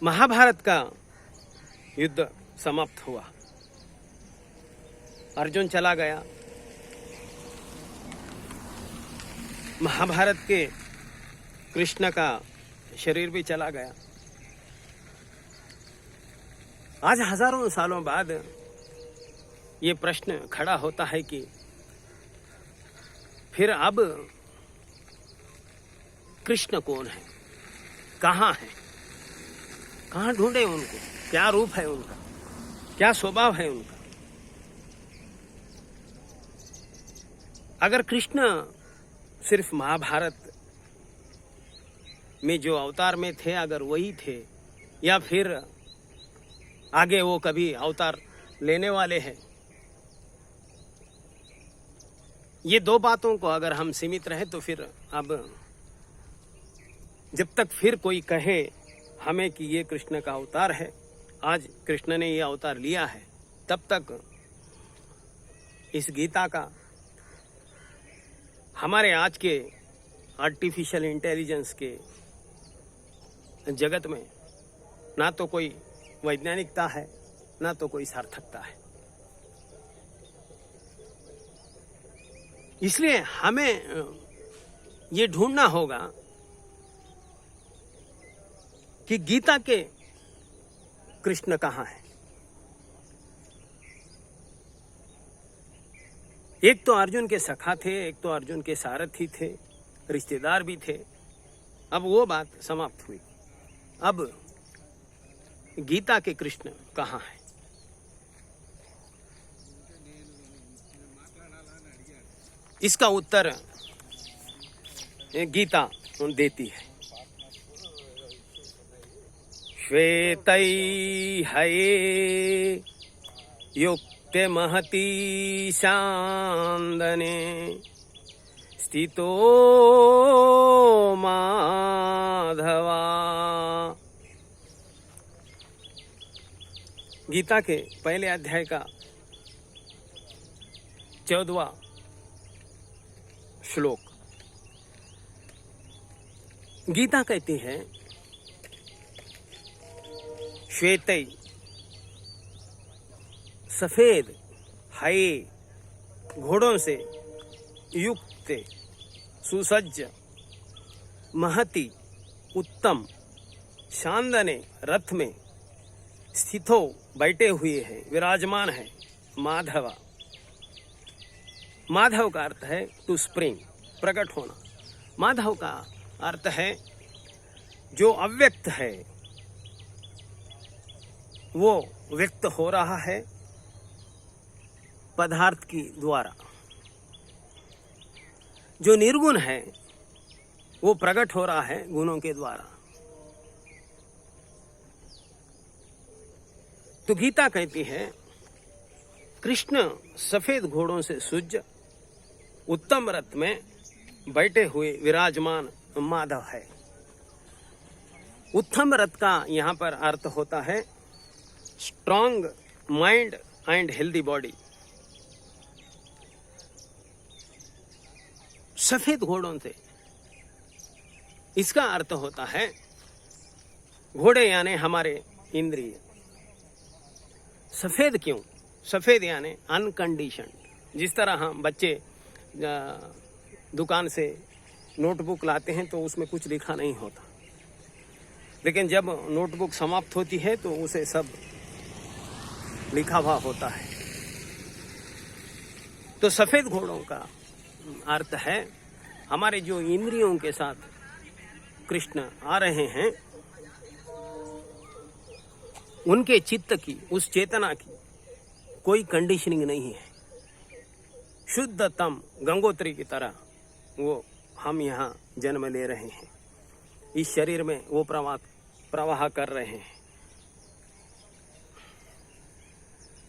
महाभारत का युद्ध समाप्त हुआ। अर्जुन चला गया। महाभारत के कृष्ण का शरीर भी चला गया। आज हजारों सालों बाद ये प्रश्न खड़ा होता है कि फिर अब कृष्ण कौन है, कहाँ है, कहाँ ढूंढे उनको, क्या रूप है उनका, क्या स्वभाव है उनका। अगर कृष्ण सिर्फ महाभारत में जो अवतार में थे अगर वही थे, या फिर आगे वो कभी अवतार लेने वाले हैं, ये दो बातों को अगर हम सीमित रहे तो फिर अब जब तक फिर कोई कहे हमें कि ये कृष्ण का अवतार है, आज कृष्ण ने ये अवतार लिया है, तब तक इस गीता का हमारे आज के आर्टिफिशियल इंटेलिजेंस के जगत में ना तो कोई वैज्ञानिकता है, ना तो कोई सार्थकता है। इसलिए हमें ये ढूंढना होगा कि गीता के कृष्ण कहाँ है। एक तो अर्जुन के सखा थे, एक तो अर्जुन के सारथी थे, रिश्तेदार भी थे। अब वो बात समाप्त हुई। अब गीता के कृष्ण कहाँ है? इसका उत्तर गीता देती है। श्वेतै हये युक्ते महती शांदने स्थितो माधवा। गीता के पहले अध्याय का 14वां श्लोक। गीता कहती है श्वेतै सफेद हये घोड़ों से युक्त सुसज्ज महती उत्तम शांदने रथ में स्थितो बैठे हुए हैं, विराजमान है माधवा। माधव का अर्थ है टू स्प्रिंग, प्रकट होना। माधव का अर्थ है जो अव्यक्त है वो व्यक्त हो रहा है पदार्थ की द्वारा। जो निर्गुण है वो प्रकट हो रहा है गुणों के द्वारा। तो गीता कहती है कृष्ण सफेद घोड़ों से सुज्ज उत्तम रथ में बैठे हुए विराजमान माधव है। उत्तम रथ का यहाँ पर अर्थ होता है strong mind and healthy body. सफेद घोड़ों से इसका अर्थ होता है घोड़े यानी हमारे इंद्रिय। सफेद क्यों? सफेद यानी अनकंडीशन्ड। जिस तरह हम बच्चे दुकान से नोटबुक लाते हैं तो उसमें कुछ लिखा नहीं होता, लेकिन जब नोटबुक समाप्त होती है तो उसे सब लिखा हुआ होता है। तो सफेद घोड़ों का अर्थ है हमारे जो इंद्रियों के साथ कृष्ण आ रहे हैं उनके चित्त की, उस चेतना की कोई कंडीशनिंग नहीं है। शुद्धतम गंगोत्री की तरह वो हम यहाँ जन्म ले रहे हैं, इस शरीर में वो प्रवाह कर रहे हैं।